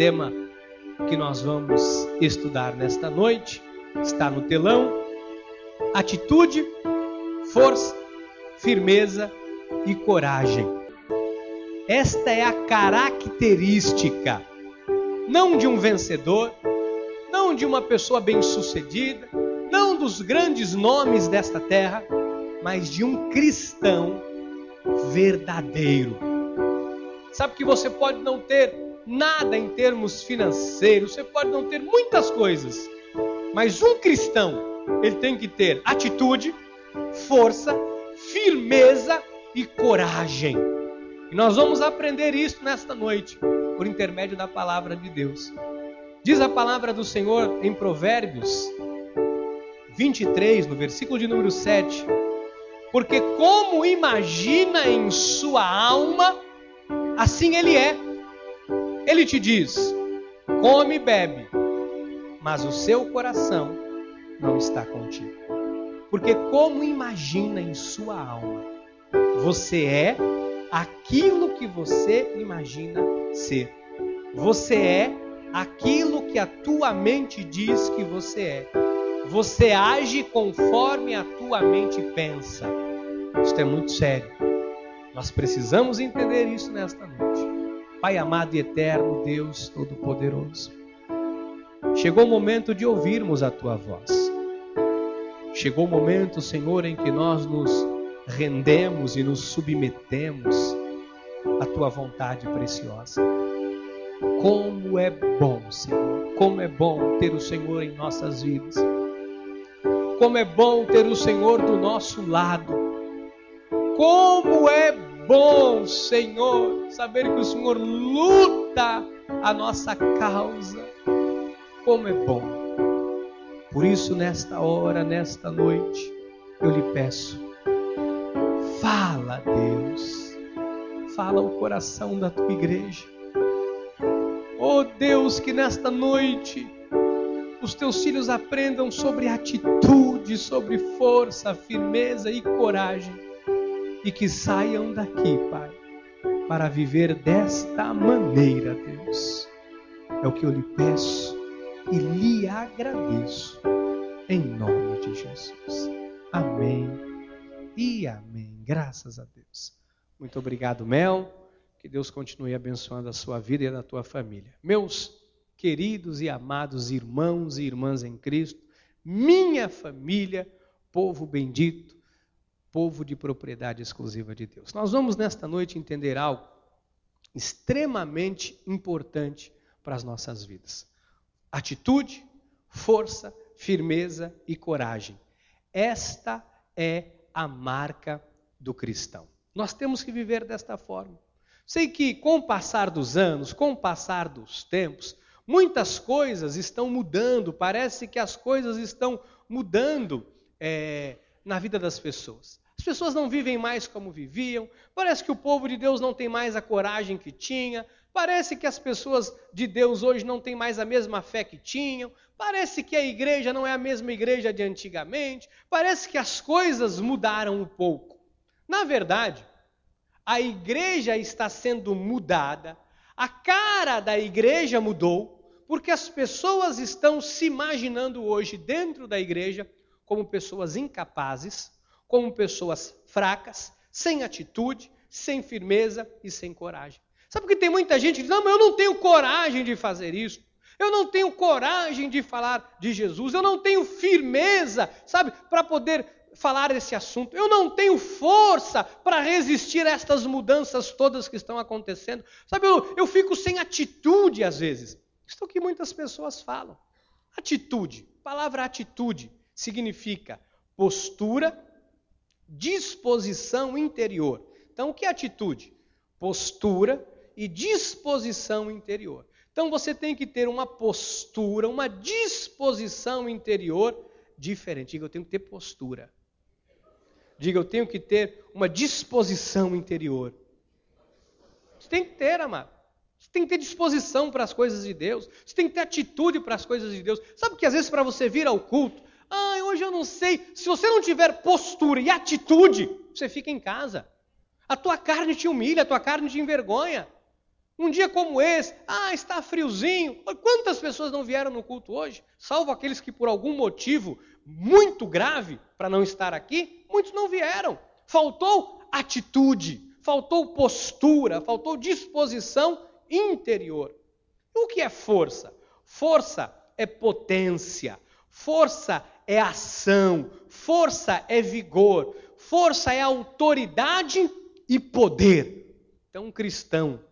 tema que nós vamos estudar nesta noite está no telão: atitude, força, firmeza e coragem. Esta é a característica, não de um vencedor, não de uma pessoa bem-sucedida, não dos grandes nomes desta terra, mas de um cristão verdadeiro. Sabe que você pode não ter nada em termos financeiros, você pode não ter muitas coisas, mas um cristão, ele tem que ter atitude, força, firmeza e coragem. E nós vamos aprender isso nesta noite, por intermédio da palavra de Deus. Diz a palavra do Senhor em Provérbios 23, no versículo de número 7. Porque como imagina em sua alma, assim ele é. Ele te diz: come e bebe, mas o seu coração não está contigo. Porque como imagina em sua alma, você é aquilo que você imagina ser. Você é aquilo que a tua mente diz que você é. Você age conforme a tua mente pensa. Isto é muito sério. Nós precisamos entender isso nesta noite. Pai amado e eterno, Deus Todo-Poderoso, chegou o momento de ouvirmos a tua voz. Chegou o momento, Senhor, em que nós nos rendemos e nos submetemos à tua vontade preciosa. Como é bom, Senhor, como é bom ter o Senhor em nossas vidas. Como é bom ter o Senhor do nosso lado. Como é bom, Senhor, saber que o Senhor luta a nossa causa. Como é bom. Por isso, nesta hora, nesta noite, eu lhe peço, fala, Deus, fala o coração da tua igreja. Oh Deus, que nesta noite os teus filhos aprendam sobre atitude, sobre força, firmeza e coragem, e que saiam daqui, Pai, para viver desta maneira, Deus. É o que eu lhe peço e lhe agradeço, em nome de Jesus. Amém e amém. Graças a Deus. Muito obrigado, Mel. Que Deus continue abençoando a sua vida e a da tua família. Meus queridos e amados irmãos e irmãs em Cristo, minha família, povo bendito, povo de propriedade exclusiva de Deus. Nós vamos nesta noite entender algo extremamente importante para as nossas vidas. Atitude, força, firmeza e coragem. Esta é a marca do cristão. Nós temos que viver desta forma. Sei que com o passar dos anos, com o passar dos tempos, muitas coisas estão mudando. Parece que as coisas estão mudando na vida das pessoas. As pessoas não vivem mais como viviam. Parece que o povo de Deus não tem mais a coragem que tinha. Parece que as pessoas de Deus hoje não têm mais a mesma fé que tinham. Parece que a igreja não é a mesma igreja de antigamente. Parece que as coisas mudaram um pouco. Na verdade, a igreja está sendo mudada. A cara da igreja mudou, porque as pessoas estão se imaginando hoje dentro da igreja como pessoas incapazes, como pessoas fracas, sem atitude, sem firmeza e sem coragem. Sabe que tem muita gente que diz: não, mas eu não tenho coragem de fazer isso. Eu não tenho coragem de falar de Jesus. Eu não tenho firmeza, sabe, para poder falar desse assunto. Eu não tenho força para resistir a estas mudanças todas que estão acontecendo. Sabe, eu fico sem atitude às vezes. Isso é o que muitas pessoas falam. Atitude. A palavra atitude significa postura, disposição interior. Então, o que é atitude? Postura e disposição interior. Então, você tem que ter uma postura, uma disposição interior diferente. Diga, eu tenho que ter postura. Diga, eu tenho que ter uma disposição interior. Você tem que ter, amado. Você tem que ter disposição para as coisas de Deus. Você tem que ter atitude para as coisas de Deus. Sabe que às vezes para você vir ao culto, hoje eu não sei. Se você não tiver postura e atitude, você fica em casa. A tua carne te humilha, a tua carne te envergonha. Um dia como esse, está friozinho. Quantas pessoas não vieram no culto hoje? Salvo aqueles que por algum motivo muito grave para não estar aqui, muitos não vieram. Faltou atitude, faltou postura, faltou disposição interior. O que é força? Força é potência, força é ação, força é vigor, força é autoridade e poder. Então, um cristão,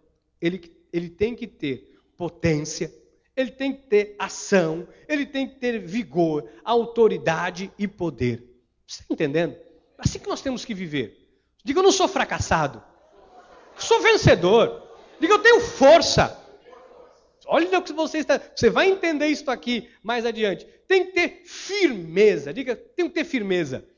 ele tem que ter potência, ele tem que ter ação, ele tem que ter vigor, autoridade e poder. Você está entendendo? É assim que nós temos que viver. Diga, eu não sou fracassado, eu sou vencedor. Diga, eu tenho força. Olha o que você vai entender isso aqui mais adiante. Tem que ter firmeza. Diga, tem que ter firmeza.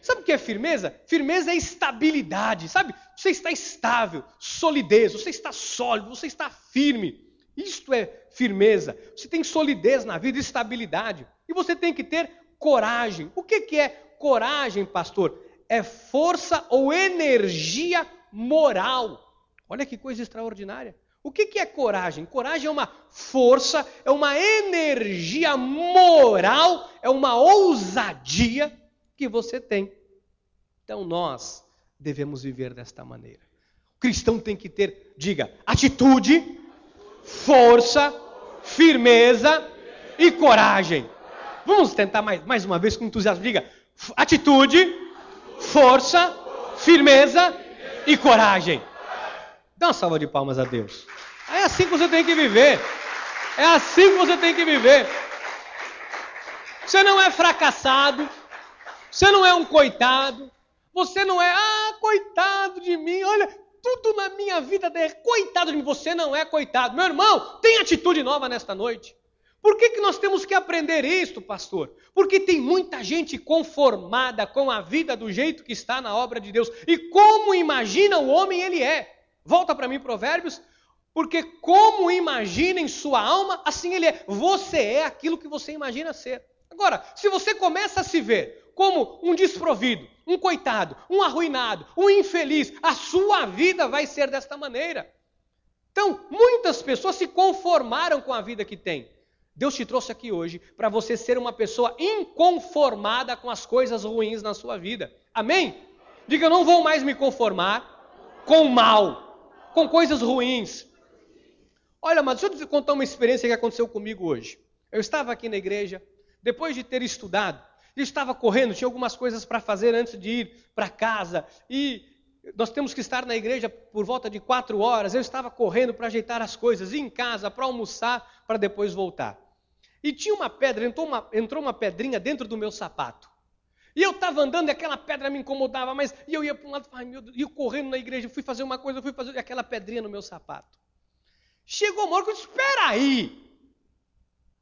Sabe o que é firmeza? Firmeza é estabilidade, sabe? Você está estável, solidez, você está sólido, você está firme. Isto é firmeza. Você tem solidez na vida, estabilidade. E você tem que ter coragem. O que é coragem, pastor? É força ou energia moral. Olha que coisa extraordinária. O que é coragem? Coragem é uma força, é uma energia moral, é uma ousadia que você tem. Então nós devemos viver desta maneira. O cristão tem que ter, diga, atitude, força, firmeza e coragem. Vamos tentar mais uma vez com entusiasmo. Diga, atitude, força, firmeza e coragem. Dá uma salva de palmas a Deus. É assim que você tem que viver. É assim que você tem que viver. Você não é fracassado. Você não é um coitado. Você não é, coitado de mim. Olha, tudo na minha vida é coitado de mim. Você não é coitado. Meu irmão, tem atitude nova nesta noite. Por que nós temos que aprender isto, pastor? Porque tem muita gente conformada com a vida do jeito que está na obra de Deus. E como imagina o homem ele é. Volta para mim, Provérbios. Porque como imagina em sua alma, assim ele é. Você é aquilo que você imagina ser. Agora, se você começa a se ver como um desprovido, um coitado, um arruinado, um infeliz, a sua vida vai ser desta maneira. Então, muitas pessoas se conformaram com a vida que têm. Deus te trouxe aqui hoje para você ser uma pessoa inconformada com as coisas ruins na sua vida. Amém? Diga, eu não vou mais me conformar com o mal, com coisas ruins. Olha, mas deixa eu te contar uma experiência que aconteceu comigo hoje. Eu estava aqui na igreja, depois de ter estudado, eu estava correndo, tinha algumas coisas para fazer antes de ir para casa, e nós temos que estar na igreja por volta de 4 horas, eu estava correndo para ajeitar as coisas, ir em casa, para almoçar, para depois voltar. E tinha uma pedra, entrou uma pedrinha dentro do meu sapato. E eu estava andando e aquela pedra me incomodava, mas e eu ia para um lado, ai meu Deus, e eu correndo na igreja, fui fazer uma coisa, e aquela pedrinha no meu sapato. Chegou uma hora que eu disse, espera aí,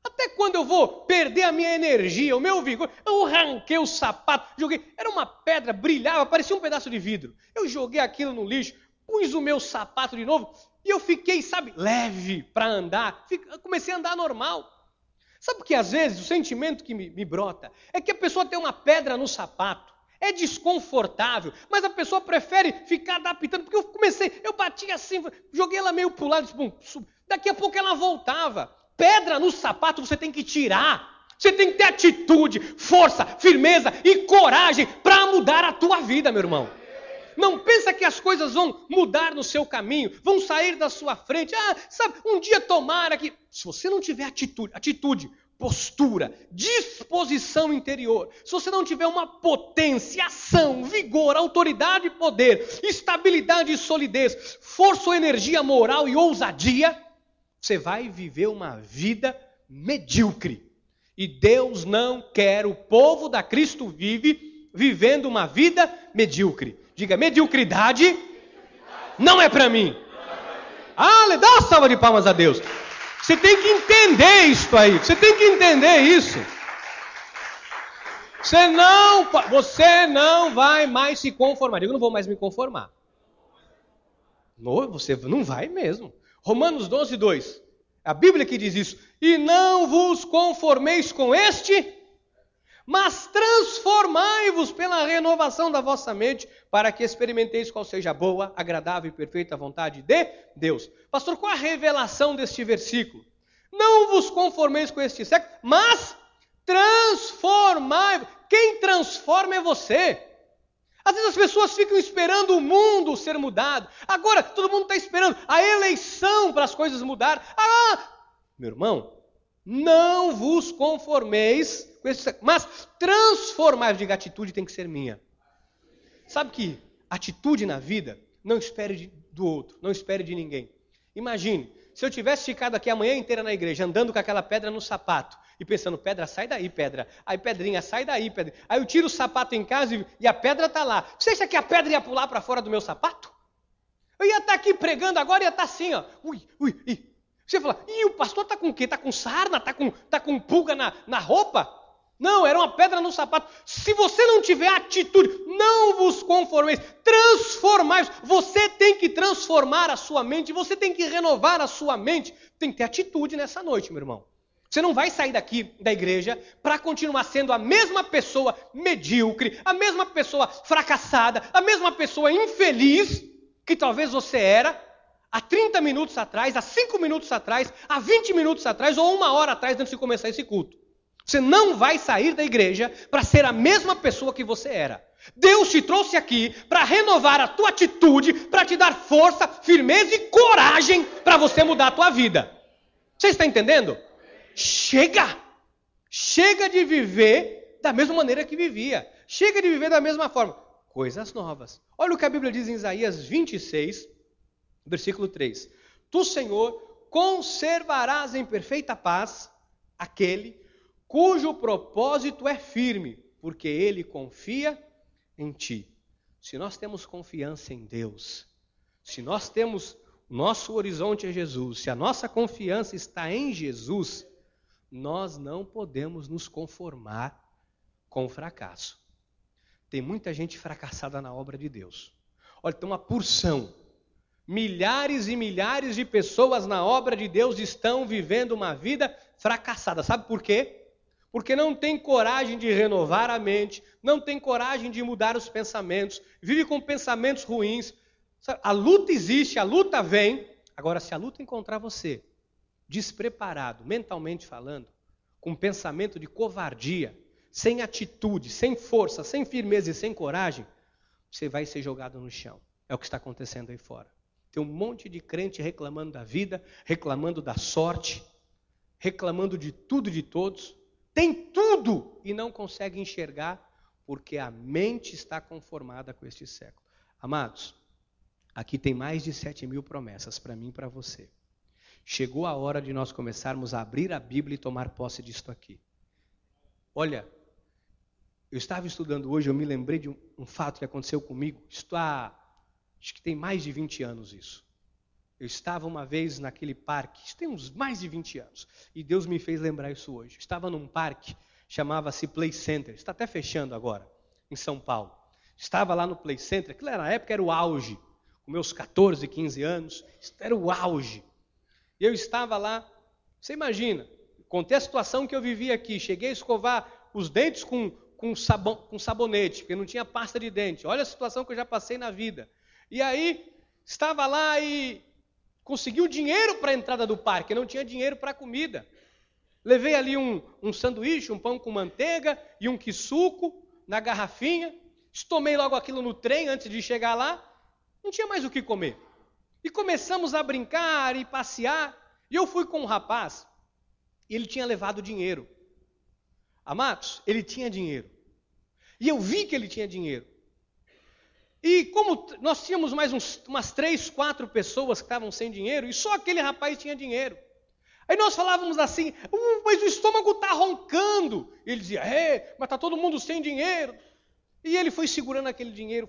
até quando eu vou perder a minha energia, o meu vigor? Eu arranquei o sapato, joguei, era uma pedra, brilhava, parecia um pedaço de vidro. Eu joguei aquilo no lixo, pus o meu sapato de novo, e eu fiquei, leve para andar, comecei a andar normal. Sabe que às vezes o sentimento que me brota é que a pessoa tem uma pedra no sapato, é desconfortável, mas a pessoa prefere ficar adaptando, porque eu bati assim, joguei ela meio para o lado, daqui a pouco ela voltava. Pedra no sapato você tem que tirar, você tem que ter atitude, força, firmeza e coragem para mudar a tua vida, meu irmão. Não pensa que as coisas vão mudar no seu caminho, vão sair da sua frente. Um dia tomara que... Se você não tiver atitude, postura, disposição interior, se você não tiver uma potência, ação, vigor, autoridade e poder, estabilidade e solidez, força ou energia moral e ousadia, você vai viver uma vida medíocre. E Deus não quer o povo da Cristo vivendo uma vida medíocre. Diga, mediocridade não é para mim. Dá uma salva de palmas a Deus. Você tem que entender isso aí. Você tem que entender isso. Você não vai mais se conformar. Eu não vou mais me conformar. Não, você não vai mesmo. Romanos 12, 2. A Bíblia que diz isso. E não vos conformeis com este, mas transformai-vos pela renovação da vossa mente, para que experimenteis qual seja a boa, agradável e perfeita vontade de Deus. Pastor, qual a revelação deste versículo? Não vos conformeis com este século, mas transformai-vos. Quem transforma é você. Às vezes as pessoas ficam esperando o mundo ser mudado. Agora todo mundo está esperando a eleição para as coisas mudarem. Meu irmão, não vos conformeis com esse século, mas transformai-vos. Diga, a atitude tem que ser minha. Sabe que atitude na vida, não espere do outro, não espere de ninguém. Imagine, se eu tivesse ficado aqui a manhã inteira na igreja, andando com aquela pedra no sapato, e pensando, pedra, sai daí, pedra. Aí, pedrinha, sai daí, pedra. Aí eu tiro o sapato em casa e a pedra está lá. Você acha que a pedra ia pular para fora do meu sapato? Eu ia estar aqui pregando agora, ia estar assim, ó. Você fala, o pastor está com o quê? Está com sarna? Está com pulga na roupa? Não, era uma pedra no sapato. Se você não tiver atitude, não vos conformeis, transformai-vos. Você tem que transformar a sua mente, você tem que renovar a sua mente. Tem que ter atitude nessa noite, meu irmão. Você não vai sair daqui da igreja para continuar sendo a mesma pessoa medíocre, a mesma pessoa fracassada, a mesma pessoa infeliz que talvez você era há 30 minutos atrás, há 5 minutos atrás, há 20 minutos atrás ou 1 hora atrás antes de começar esse culto. Você não vai sair da igreja para ser a mesma pessoa que você era. Deus te trouxe aqui para renovar a tua atitude, para te dar força, firmeza e coragem para você mudar a tua vida. Você está entendendo? Chega! Chega de viver da mesma maneira que vivia. Chega de viver da mesma forma. Coisas novas. Olha o que a Bíblia diz em Isaías 26, versículo 3. Tu, Senhor, conservarás em perfeita paz aquele cujo propósito é firme, porque ele confia em ti. Se nós temos confiança em Deus, se nós temos nosso horizonte é Jesus, se a nossa confiança está em Jesus, nós não podemos nos conformar com o fracasso. Tem muita gente fracassada na obra de Deus. Olha, tem uma porção. Milhares e milhares de pessoas na obra de Deus estão vivendo uma vida fracassada. Sabe por quê? Porque não tem coragem de renovar a mente, não tem coragem de mudar os pensamentos, vive com pensamentos ruins. A luta existe, a luta vem. Agora, se a luta encontrar você despreparado, mentalmente falando, com pensamento de covardia, sem atitude, sem força, sem firmeza e sem coragem, você vai ser jogado no chão. É o que está acontecendo aí fora. Tem um monte de crente reclamando da vida, reclamando da sorte, reclamando de tudo e de todos. Tem tudo e não consegue enxergar porque a mente está conformada com este século. Amados, aqui tem mais de 7.000 promessas para mim e para você. Chegou a hora de nós começarmos a abrir a Bíblia e tomar posse disto aqui. Olha, eu estava estudando hoje, eu me lembrei de um fato que aconteceu comigo. Acho que tem mais de 20 anos isso. Eu estava uma vez naquele parque, isso tem uns mais de 20 anos, e Deus me fez lembrar isso hoje. Eu estava num parque, chamava-se Play Center, está até fechando agora, em São Paulo. Estava lá no Play Center, aquilo na época era o auge, com meus 14, 15 anos, isso era o auge. E eu estava lá, você imagina, contei a situação que eu vivia aqui, cheguei a escovar os dentes com sabonete, porque não tinha pasta de dente. Olha a situação que eu já passei na vida. E aí, estava lá e consegui o dinheiro para a entrada do parque, não tinha dinheiro para a comida. Levei ali um sanduíche, um pão com manteiga e um quisuco na garrafinha. Tomei logo aquilo no trem antes de chegar lá. Não tinha mais o que comer. E começamos a brincar e passear. E eu fui com um rapaz e ele tinha levado dinheiro. Amados, ele tinha dinheiro. E eu vi que ele tinha dinheiro. E como nós tínhamos mais umas 3, 4 pessoas que estavam sem dinheiro, e só aquele rapaz tinha dinheiro. Aí nós falávamos assim, mas o estômago está roncando. E ele dizia, mas está todo mundo sem dinheiro. E ele foi segurando aquele dinheiro,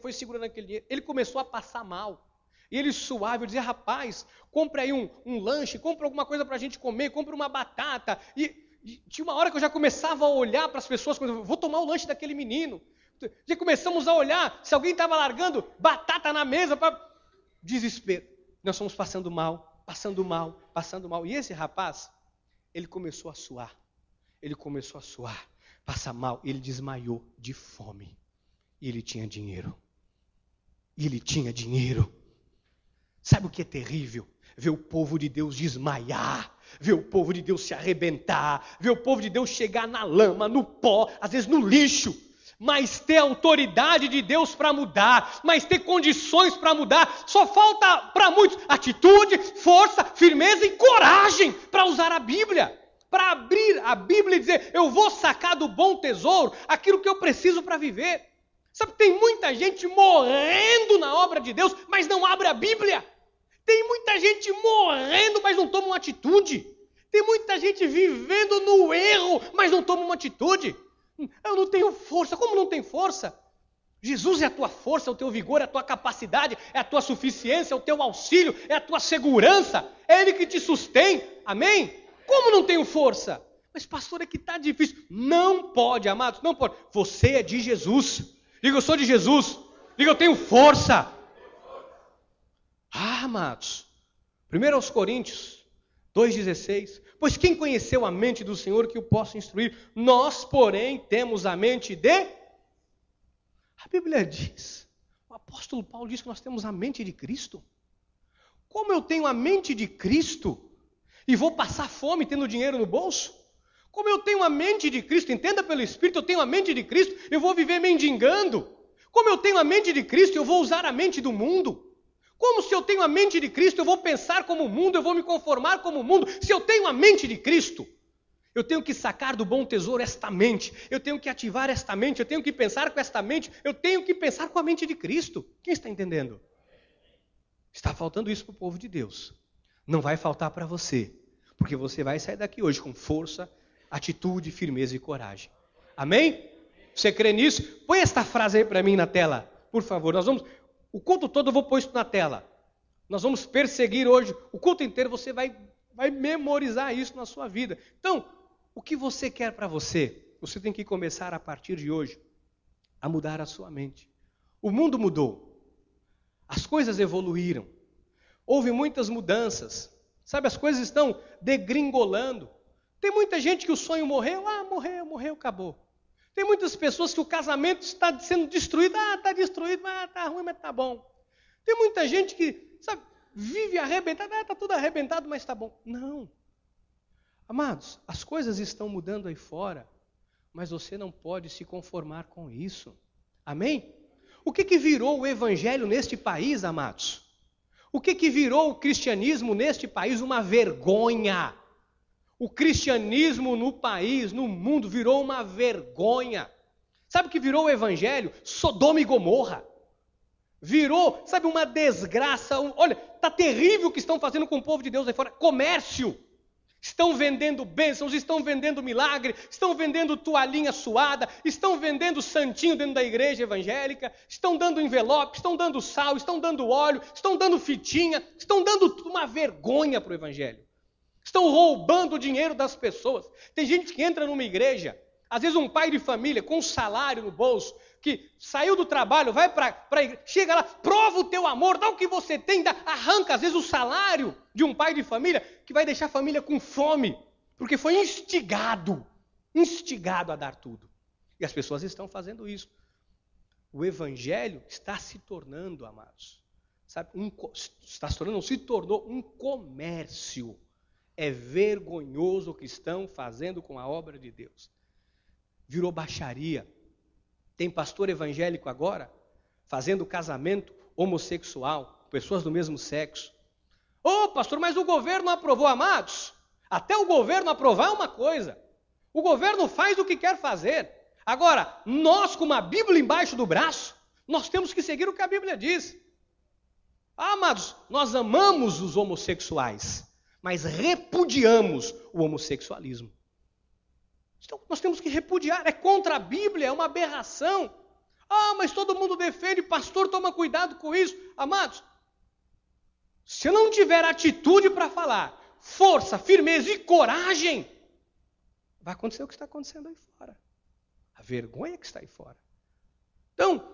Ele começou a passar mal. E ele suave, eu dizia, rapaz, compre aí um lanche, compre alguma coisa para a gente comer, compre uma batata. E tinha uma hora que eu já começava a olhar para as pessoas, vou tomar o lanche daquele menino. Já começamos a olhar se alguém estava largando batata na mesa para desespero. Nós fomos passando mal. E esse rapaz, ele começou a suar. passa mal. Ele desmaiou de fome. E ele tinha dinheiro. Ele tinha dinheiro. Sabe o que é terrível? Ver o povo de Deus desmaiar, ver o povo de Deus se arrebentar, ver o povo de Deus chegar na lama, no pó, às vezes no lixo, mas ter autoridade de Deus para mudar, mas ter condições para mudar. Só falta para muitos atitude, força, firmeza e coragem para usar a Bíblia, para abrir a Bíblia e dizer: eu vou sacar do bom tesouro aquilo que eu preciso para viver. Sabe, tem muita gente morrendo na obra de Deus, mas não abre a Bíblia. Tem muita gente morrendo, mas não toma uma atitude. Tem muita gente vivendo no erro, mas não toma uma atitude. Eu não tenho força. Como não tem força? Jesus é a tua força, é o teu vigor, é a tua capacidade, é a tua suficiência, é o teu auxílio, é a tua segurança. É Ele que te sustém. Amém? Como não tenho força? Mas pastor, é que está difícil. Não pode, amados, não pode. Você é de Jesus. Diga: eu sou de Jesus. Diga: eu tenho força. Amados, 1 Coríntios 2,16: pois quem conheceu a mente do Senhor que o possa instruir? Nós, porém, temos a mente de... A Bíblia diz, o apóstolo Paulo diz que nós temos a mente de Cristo. Como eu tenho a mente de Cristo e vou passar fome tendo dinheiro no bolso? Como eu tenho a mente de Cristo, entenda pelo Espírito, eu tenho a mente de Cristo, eu vou viver mendigando. Como eu tenho a mente de Cristo, eu vou usar a mente do mundo. Como se eu tenho a mente de Cristo, eu vou pensar como o mundo, eu vou me conformar como o mundo. Se eu tenho a mente de Cristo, eu tenho que sacar do bom tesouro esta mente, eu tenho que ativar esta mente, eu tenho que pensar com esta mente, eu tenho que pensar com a mente de Cristo. Quem está entendendo? Está faltando isso para o povo de Deus. Não vai faltar para você, porque você vai sair daqui hoje com força, atitude, firmeza e coragem. Amém? Você crê nisso? Põe esta frase aí para mim na tela, por favor. O culto todo eu vou pôr isso na tela. Nós vamos perseguir hoje. O culto inteiro você vai memorizar isso na sua vida. Então, o que você quer para você? Você tem que começar a partir de hoje a mudar a sua mente. O mundo mudou. As coisas evoluíram. Houve muitas mudanças. Sabe, as coisas estão degringolando. Tem muita gente que o sonho morreu. Morreu, acabou. Tem muitas pessoas que o casamento está sendo destruído. Está destruído, está ruim, mas está bom. Tem muita gente que, sabe, vive arrebentado. Está tudo arrebentado, mas está bom. Não. Amados, as coisas estão mudando aí fora, mas você não pode se conformar com isso. Amém? O que virou o evangelho neste país, amados? O que virou o cristianismo neste país? Uma vergonha. O cristianismo no país, no mundo, virou uma vergonha. Sabe o que virou o evangelho? Sodoma e Gomorra. Virou, sabe, uma desgraça. Olha, está terrível o que estão fazendo com o povo de Deus aí fora. Comércio. Estão vendendo bênçãos, estão vendendo milagre, estão vendendo toalhinha suada, estão vendendo santinho dentro da igreja evangélica, estão dando envelope, estão dando sal, estão dando óleo, estão dando fitinha, estão dando uma vergonha para o evangelho. Estão roubando o dinheiro das pessoas. Tem gente que entra numa igreja, às vezes um pai de família com um salário no bolso, que saiu do trabalho, vai para a igreja, chega lá, prova o teu amor, dá o que você tem, arranca às vezes o salário de um pai de família, que vai deixar a família com fome, porque foi instigado a dar tudo. E as pessoas estão fazendo isso. O evangelho está se tornando, amados, sabe, se tornou um comércio. É vergonhoso o que estão fazendo com a obra de Deus. Virou baixaria. Tem pastor evangélico agora fazendo casamento homossexual, pessoas do mesmo sexo. Pastor, mas o governo aprovou, amados. Até o governo aprovar é uma coisa. O governo faz o que quer fazer. Agora, nós com uma Bíblia embaixo do braço, nós temos que seguir o que a Bíblia diz. Amados, nós amamos os homossexuais, mas repudiamos o homossexualismo. Então, nós temos que repudiar, é contra a Bíblia, é uma aberração. Mas todo mundo defende, pastor, toma cuidado com isso. Amados, se eu não tiver atitude para falar, força, firmeza e coragem, vai acontecer o que está acontecendo aí fora. A vergonha que está aí fora. Então,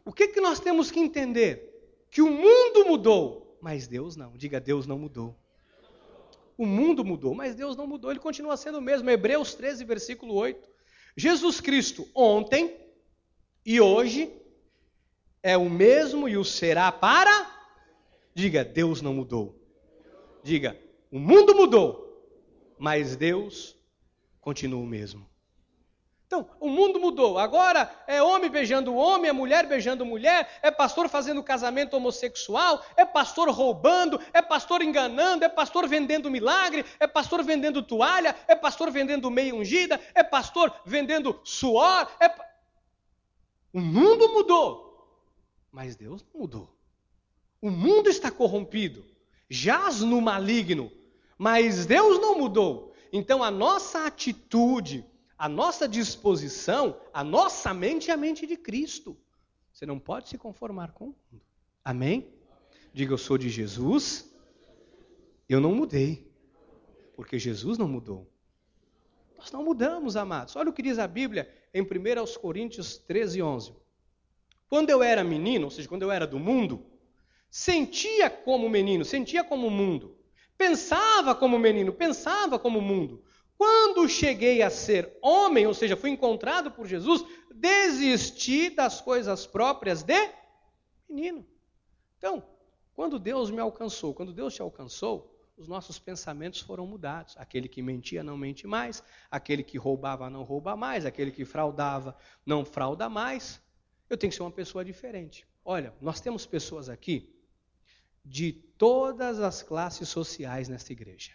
o que nós temos que entender? Que o mundo mudou, mas Deus não. Diga, Deus não mudou. O mundo mudou, mas Deus não mudou, Ele continua sendo o mesmo. Hebreus 13, versículo 8. Jesus Cristo ontem e hoje é o mesmo e o será para... Diga, Deus não mudou. Diga, o mundo mudou, mas Deus continua o mesmo. Então, o mundo mudou. Agora é homem beijando homem, é mulher beijando mulher, é pastor fazendo casamento homossexual, é pastor roubando, é pastor enganando, é pastor vendendo milagre, é pastor vendendo toalha, é pastor vendendo meia ungida, é pastor vendendo suor. O mundo mudou, mas Deus não mudou. O mundo está corrompido, jaz no maligno, mas Deus não mudou. Então a nossa atitude, a nossa disposição, a nossa mente é a mente de Cristo. Você não pode se conformar com o mundo. Amém? Diga, eu sou de Jesus, eu não mudei, porque Jesus não mudou. Nós não mudamos, amados. Olha o que diz a Bíblia em 1 Coríntios 13:11. Quando eu era menino, ou seja, quando eu era do mundo, sentia como menino, sentia como mundo. Pensava como menino, pensava como mundo. Quando cheguei a ser homem, ou seja, fui encontrado por Jesus, desisti das coisas próprias de menino. Então, quando Deus me alcançou, quando Deus te alcançou, os nossos pensamentos foram mudados. Aquele que mentia não mente mais, aquele que roubava não rouba mais, aquele que fraudava não frauda mais. Eu tenho que ser uma pessoa diferente. Olha, nós temos pessoas aqui de todas as classes sociais nesta igreja.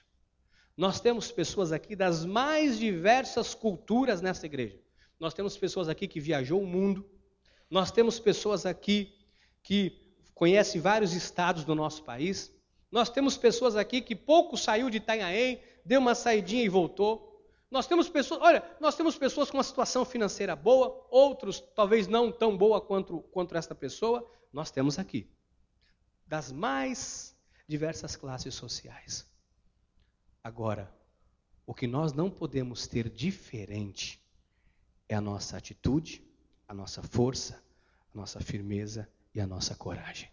Nós temos pessoas aqui das mais diversas culturas nesta igreja. Nós temos pessoas aqui que viajou o mundo. Nós temos pessoas aqui que conhecem vários estados do nosso país. Nós temos pessoas aqui que pouco saiu de Itanhaém, deu uma saidinha e voltou. Nós temos pessoas, olha, nós temos pessoas com uma situação financeira boa, outros talvez não tão boa quanto esta pessoa. Nós temos aqui das mais diversas classes sociais. Agora, o que nós não podemos ter diferente é a nossa atitude, a nossa força, a nossa firmeza e a nossa coragem.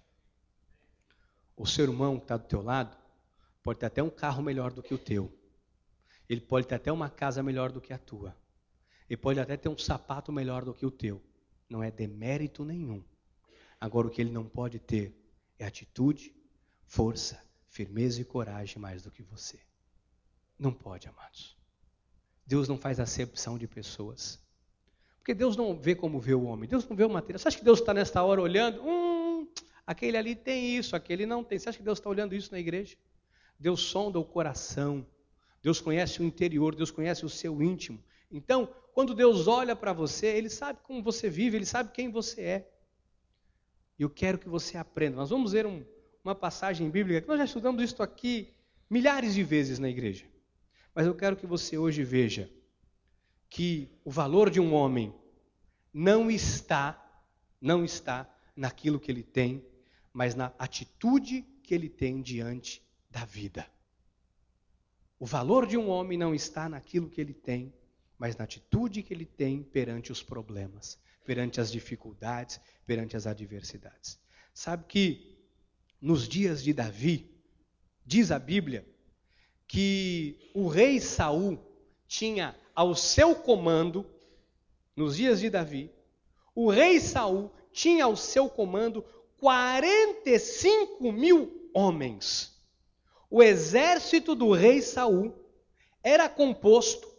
O seu irmão que está do teu lado pode ter até um carro melhor do que o teu. Ele pode ter até uma casa melhor do que a tua. Ele pode até ter um sapato melhor do que o teu. Não é demérito nenhum. Agora, o que ele não pode ter é atitude, força, firmeza e coragem mais do que você. Não pode, amados. Deus não faz acepção de pessoas. Porque Deus não vê como vê o homem. Deus não vê o material. Você acha que Deus está nesta hora olhando? Aquele ali tem isso, aquele não tem. Você acha que Deus está olhando isso na igreja? Deus sonda o coração. Deus conhece o interior. Deus conhece o seu íntimo. Então, quando Deus olha para você, Ele sabe como você vive, Ele sabe quem você é. E eu quero que você aprenda. Nós vamos ver uma passagem bíblica, que nós já estudamos isso aqui milhares de vezes na igreja. Mas eu quero que você hoje veja que o valor de um homem não está naquilo que ele tem, mas na atitude que ele tem diante da vida. O valor de um homem não está naquilo que ele tem, mas na atitude que ele tem perante os problemas, perante as dificuldades, perante as adversidades. Sabe que nos dias de Davi, diz a Bíblia, que o rei Saul tinha ao seu comando, nos dias de Davi, o rei Saul tinha ao seu comando 45.000 homens. O exército do rei Saul era composto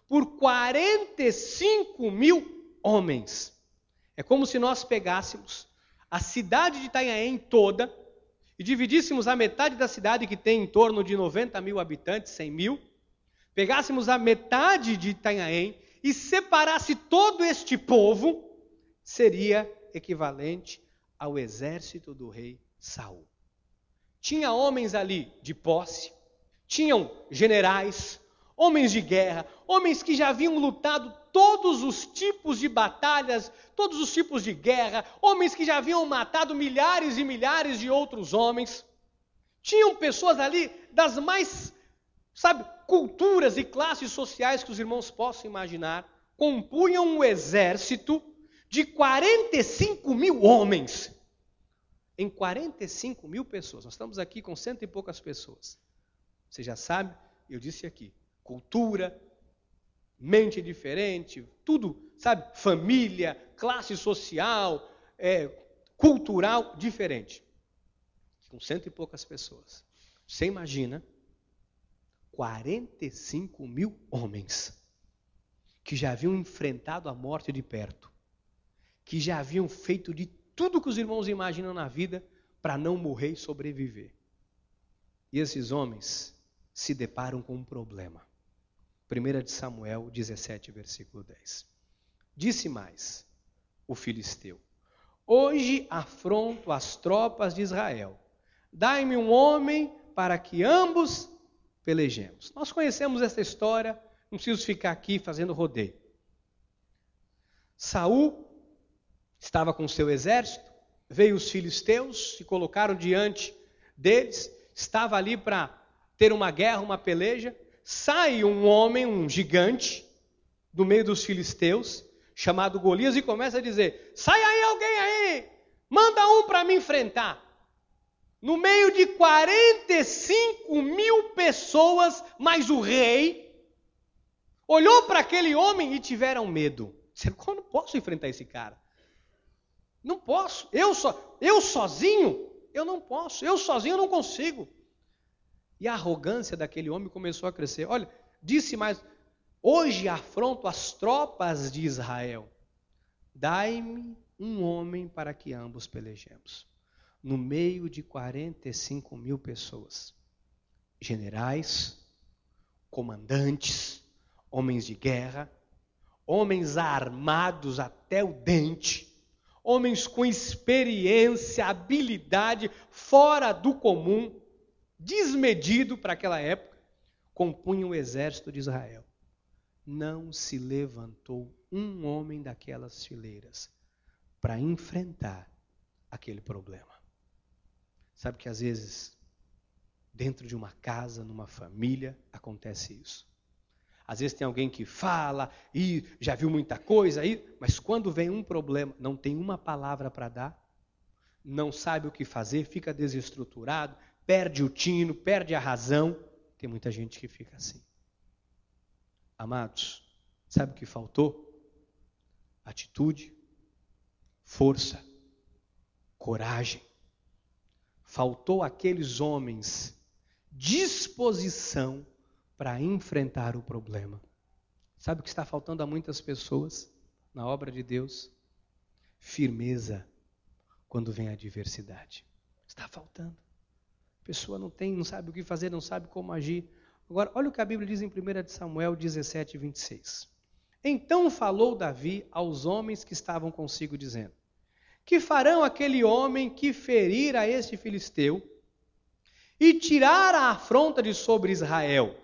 por 45.000 homens. É como se nós pegássemos a cidade de Itanhaém toda e dividíssemos a metade da cidade, que tem em torno de 90.000 habitantes, 100.000, pegássemos a metade de Itanhaém e separasse todo este povo, seria equivalente ao exército do rei Saul. Tinha homens ali de posse, tinham generais, homens de guerra, homens que já haviam lutado todos os tipos de batalhas, todos os tipos de guerra, homens que já haviam matado milhares e milhares de outros homens. Tinham pessoas ali das mais, culturas e classes sociais que os irmãos possam imaginar, compunham um exército de 45.000 homens. Em 45.000 pessoas, nós estamos aqui com 100 e poucas pessoas. Você já sabe, eu disse aqui, cultura, mente diferente, tudo, sabe? Família, classe social, cultural diferente. Com 100 e poucas pessoas. Você imagina 45 mil homens que já haviam enfrentado a morte de perto, que já haviam feito de tudo que os irmãos imaginam na vida para não morrer e sobreviver. E esses homens se deparam com um problema. 1 de Samuel 17, versículo 10. Disse mais o filisteu: hoje afronto as tropas de Israel. Dai-me um homem para que ambos pelejemos. Nós conhecemos essa história, não preciso ficar aqui fazendo rodeio. Saul estava com seu exército, veio os filisteus, se colocaram diante deles, estava ali para ter uma guerra, uma peleja. Sai um homem, um gigante, do meio dos filisteus, chamado Golias, e começa a dizer: sai aí alguém aí, manda um para me enfrentar. No meio de 45 mil pessoas, mais o rei, olhou para aquele homem e tiveram medo. Eu não posso enfrentar esse cara. Não posso. Eu sozinho, eu não posso. Eu sozinho eu não consigo. E a arrogância daquele homem começou a crescer. Olha, disse mais: hoje afronto as tropas de Israel. Dai-me um homem para que ambos pelejemos. No meio de 45 mil pessoas. Generais, comandantes, homens de guerra, homens armados até o dente, homens com experiência, habilidade fora do comum, desmedido para aquela época, compunham o exército de Israel. Não se levantou um homem daquelas fileiras para enfrentar aquele problema. Sabe que às vezes, dentro de uma casa, numa família, acontece isso. Às vezes tem alguém que fala e já viu muita coisa aí, mas quando vem um problema, não tem uma palavra para dar, não sabe o que fazer, fica desestruturado, perde o tino, perde a razão. Tem muita gente que fica assim. Amados, sabe o que faltou? Atitude, força, coragem. Faltou àqueles homens disposição para enfrentar o problema. Sabe o que está faltando a muitas pessoas na obra de Deus? Firmeza quando vem a adversidade. Está faltando. A pessoa não sabe o que fazer, não sabe como agir. Agora, olha o que a Bíblia diz em 1 de Samuel 17, 26. Então falou Davi aos homens que estavam consigo, dizendo: que farão aquele homem que ferir a este filisteu e tirar a afronta de sobre Israel?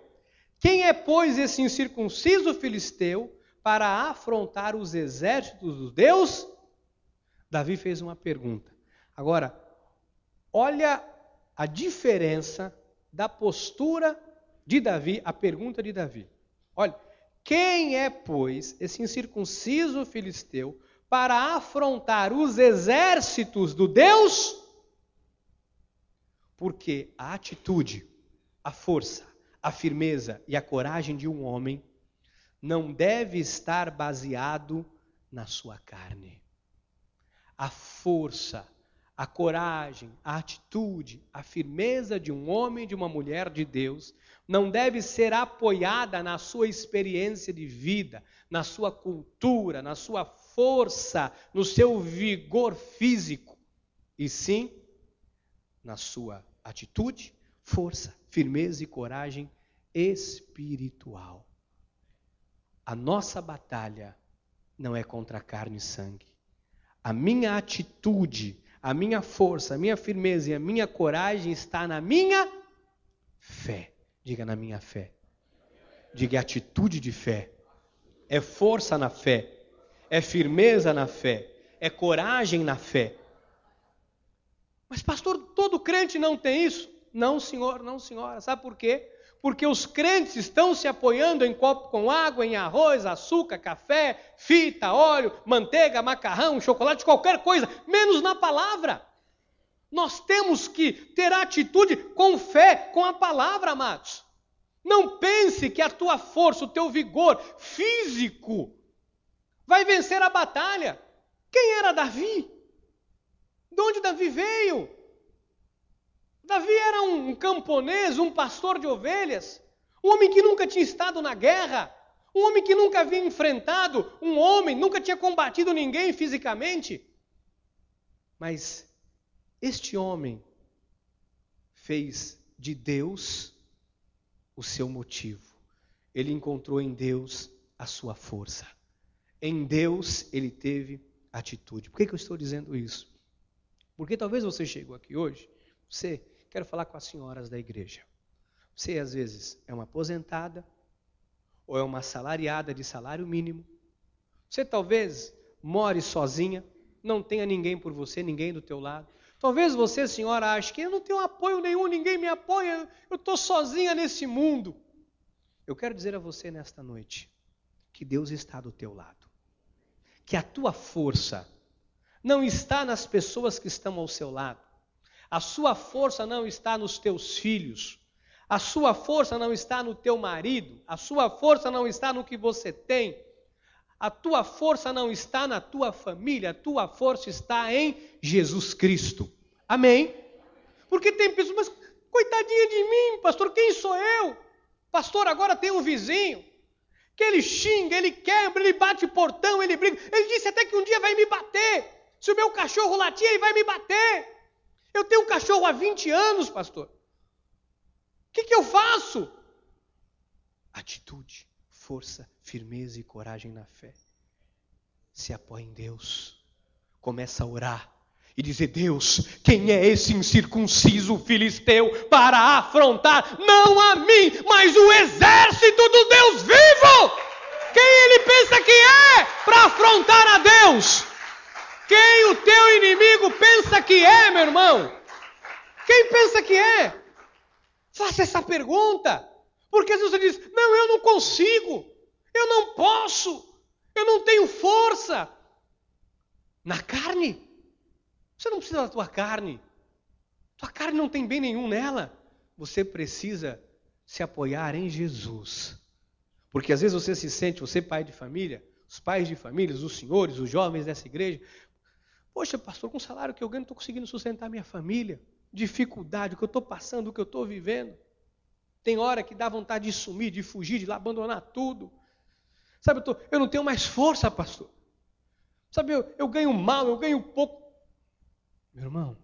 Quem é, pois, esse incircunciso filisteu para afrontar os exércitos dos Deus? Davi fez uma pergunta. Agora, olha a diferença da postura de Davi, a pergunta de Davi. Olha, quem é, pois, esse incircunciso filisteu para afrontar os exércitos do Deus? Porque a atitude, a força, a firmeza e a coragem de um homem não deve estar baseado na sua carne. A força, a coragem, a atitude, a firmeza de um homem e de uma mulher de Deus não deve ser apoiada na sua experiência de vida, na sua cultura, na sua força, no seu vigor físico, e sim na sua atitude, força, firmeza e coragem espiritual. A nossa batalha não é contra carne e sangue. A minha atitude, a minha força, a minha firmeza e a minha coragem está na minha fé. Diga: na minha fé. Diga: atitude de fé. É força na fé. É firmeza na fé. É coragem na fé. Mas pastor, todo crente não tem isso? Não, senhor, não, senhora. Sabe por quê? Porque os crentes estão se apoiando em copo com água, em arroz, açúcar, café, fita, óleo, manteiga, macarrão, chocolate, qualquer coisa, menos na palavra. Nós temos que ter atitude com fé, com a palavra, amados. Não pense que a tua força, o teu vigor físico vai vencer a batalha. Quem era Davi? De onde Davi veio? Davi era um camponês, um pastor de ovelhas, um homem que nunca tinha estado na guerra, um homem que nunca havia enfrentado um homem, nunca tinha combatido ninguém fisicamente. Mas este homem fez de Deus o seu motivo. Ele encontrou em Deus a sua força. Em Deus ele teve atitude. Por que eu estou dizendo isso? Porque talvez você chegou aqui hoje, quero falar com as senhoras da igreja. Você às vezes é uma aposentada, ou é uma assalariada de salário mínimo. Você talvez more sozinha, não tenha ninguém por você, ninguém do teu lado. Talvez você, senhora, ache que eu não tenho apoio nenhum, ninguém me apoia, eu estou sozinha nesse mundo. Eu quero dizer a você nesta noite, que Deus está do teu lado. Que a tua força não está nas pessoas que estão ao seu lado. A sua força não está nos teus filhos. A sua força não está no teu marido. A sua força não está no que você tem. A tua força não está na tua família. A tua força está em Jesus Cristo. Amém? Porque tem pessoas, mas coitadinha de mim, pastor, quem sou eu? Pastor, agora tem um vizinho que ele xinga, ele quebra, ele bate portão, ele briga. Ele disse até que um dia vai me bater. Se o meu cachorro latir, ele vai me bater. Eu tenho um cachorro há 20 anos, pastor. O que eu faço? Atitude, força, firmeza e coragem na fé. Se apoia em Deus. Começa a orar e dizer: Deus, quem é esse incircunciso filisteu para afrontar não a mim, mas o exército do Deus vivo? Quem ele pensa que é para afrontar a Deus? Quem o teu inimigo pensa que é, meu irmão? Quem pensa que é? Faça essa pergunta. Porque às vezes você diz: não, eu não consigo, eu não posso, eu não tenho força. Na carne? Você não precisa da tua carne. Tua carne não tem bem nenhum nela. Você precisa se apoiar em Jesus. Porque às vezes você se sente, você pai de família, os pais de família, os senhores, os jovens dessa igreja: poxa, pastor, com o salário que eu ganho, não estou conseguindo sustentar minha família. Dificuldade, o que eu estou passando, o que eu estou vivendo. Tem hora que dá vontade de sumir, de fugir, de lá abandonar tudo. Sabe, eu não tenho mais força, pastor. Sabe, eu ganho mal, eu ganho pouco. Meu irmão,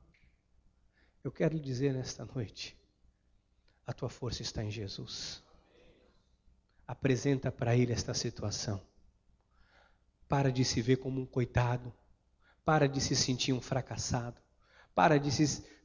eu quero lhe dizer nesta noite, a tua força está em Jesus. Apresenta para Ele esta situação. Para de se ver como um coitado. Para de se sentir um fracassado. Para de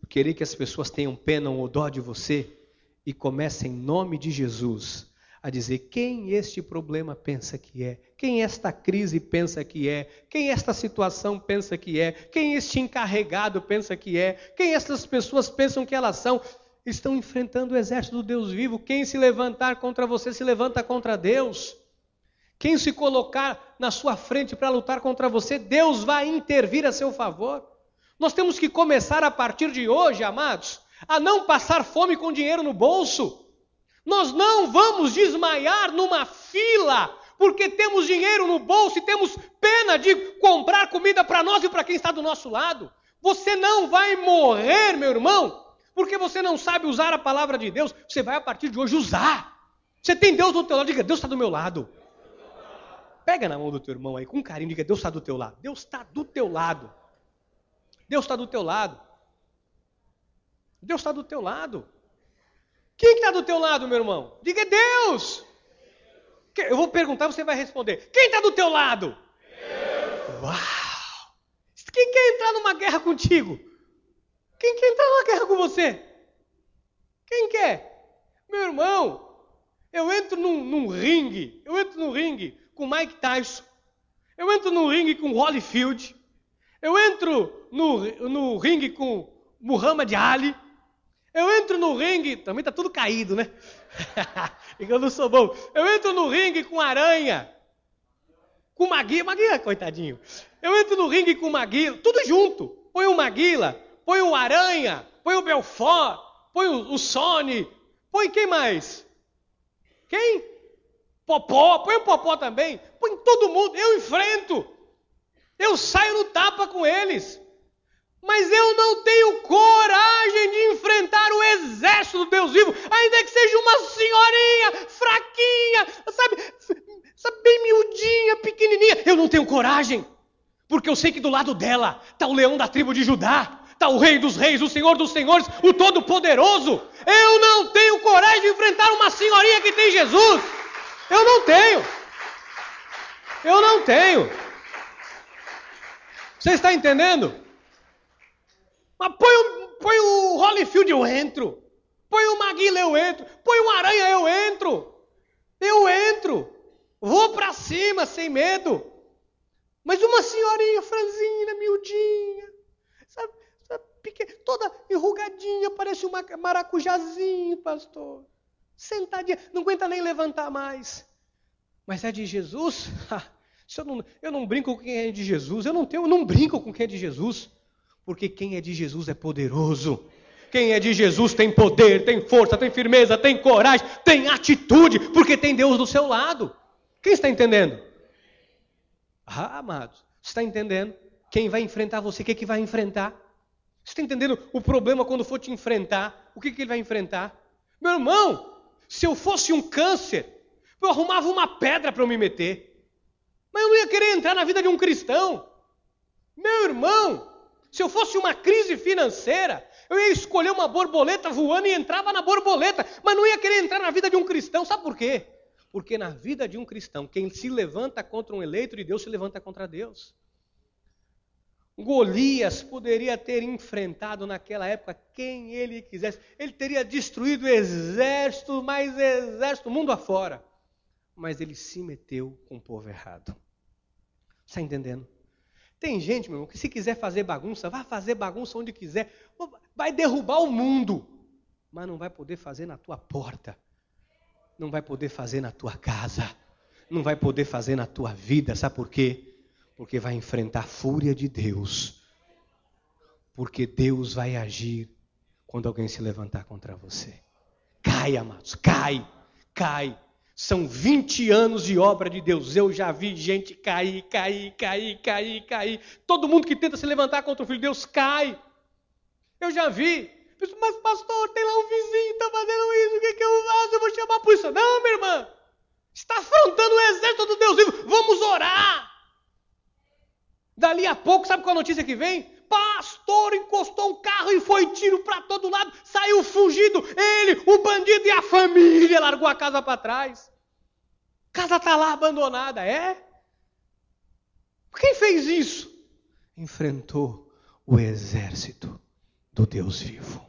querer que as pessoas tenham pena ou dó de você. E comece em nome de Jesus a dizer: quem este problema pensa que é? Quem esta crise pensa que é? Quem esta situação pensa que é? Quem este encarregado pensa que é? Quem estas pessoas pensam que elas são? Estão enfrentando o exército do Deus vivo. Quem se levantar contra você se levanta contra Deus. Quem se colocar na sua frente para lutar contra você, Deus vai intervir a seu favor. Nós temos que começar a partir de hoje, amados, a não passar fome com dinheiro no bolso. Nós não vamos desmaiar numa fila porque temos dinheiro no bolso e temos pena de comprar comida para nós e para quem está do nosso lado. Você não vai morrer, meu irmão, porque você não sabe usar a palavra de Deus. Você vai a partir de hoje usar. Você tem Deus do teu lado, diga: Deus está do meu lado. Pega na mão do teu irmão aí com carinho, diga: Deus está do teu lado. Deus está do teu lado. Deus está do teu lado. Deus está do teu lado. Quem está do teu lado, meu irmão? Diga: Deus. Eu vou perguntar, você vai responder. Quem está do teu lado? Deus. Uau! Quem quer entrar numa guerra contigo? Quem quer entrar numa guerra com você? Quem quer? Meu irmão, eu entro num ringue. Eu entro num ringue com Mike Tyson. Eu entro num ringue com Holyfield. Eu entro no ringue com Muhammad Ali. Eu entro no ringue, também está tudo caído, né? Eu não sou bom. Eu entro no ringue com Aranha, com Maguila, coitadinho. Eu entro no ringue com Maguila, tudo junto. Põe o Maguila, põe o Aranha, põe o Belfort, põe o Sony, põe quem mais? Quem? Popó, põe o Popó também, põe todo mundo, eu enfrento. Eu saio no tapa com eles. Mas eu não tenho coragem de enfrentar o exército do Deus vivo, ainda que seja uma senhorinha, fraquinha, sabe, bem miudinha, pequenininha. Eu não tenho coragem, porque eu sei que do lado dela está o leão da tribo de Judá, está o rei dos reis, o senhor dos senhores, o todo-poderoso. Eu não tenho coragem de enfrentar uma senhorinha que tem Jesus. Eu não tenho. Eu não tenho. Você está entendendo? Mas põe o Holyfield, eu entro. Põe o Maguila, eu entro. Põe o Aranha, eu entro. Eu entro. Vou para cima, sem medo. Mas uma senhorinha franzina, miudinha, sabe, toda enrugadinha, parece uma maracujazinho, pastor. Sentadinha, não aguenta nem levantar mais. Mas é de Jesus? Eu não brinco com quem é de Jesus. Eu não brinco com quem é de Jesus. Porque quem é de Jesus é poderoso. Quem é de Jesus tem poder, tem força, tem firmeza, tem coragem, tem atitude, porque tem Deus do seu lado. Quem está entendendo? Amados, você está entendendo? Quem vai enfrentar você, o que vai enfrentar? Você está entendendo o problema quando for te enfrentar? O que ele vai enfrentar? Meu irmão, se eu fosse um câncer, eu arrumava uma pedra para eu me meter. Mas eu não ia querer entrar na vida de um cristão. Meu irmão, se eu fosse uma crise financeira, eu ia escolher uma borboleta voando e entrava na borboleta, mas não ia querer entrar na vida de um cristão. Sabe por quê? Porque na vida de um cristão, quem se levanta contra um eleito de Deus, se levanta contra Deus. Golias poderia ter enfrentado naquela época quem ele quisesse. Ele teria destruído exército, mais exército, mundo afora. Mas ele se meteu com o povo errado. Está entendendo? Tem gente, meu irmão, que se quiser fazer bagunça, vai fazer bagunça onde quiser. Vai derrubar o mundo. Mas não vai poder fazer na tua porta. Não vai poder fazer na tua casa. Não vai poder fazer na tua vida. Sabe por quê? Porque vai enfrentar a fúria de Deus. Porque Deus vai agir quando alguém se levantar contra você. Cai, amados, cai. São 20 anos de obra de Deus. Eu já vi gente cair. Todo mundo que tenta se levantar contra o Filho de Deus cai. Eu já vi. Mas pastor, tem lá um vizinho que está fazendo isso. O que eu faço? Eu vou chamar a polícia. Não, minha irmã. Está afrontando o exército do Deus vivo. Vamos orar. Dali a pouco, sabe qual a notícia que vem? Pastor encostou um carro e foi tiro para todo lado. Saiu fugido. Ele, o bandido e a família. Largou a casa para trás. A casa está lá abandonada. É? Quem fez isso? Enfrentou o exército do Deus vivo.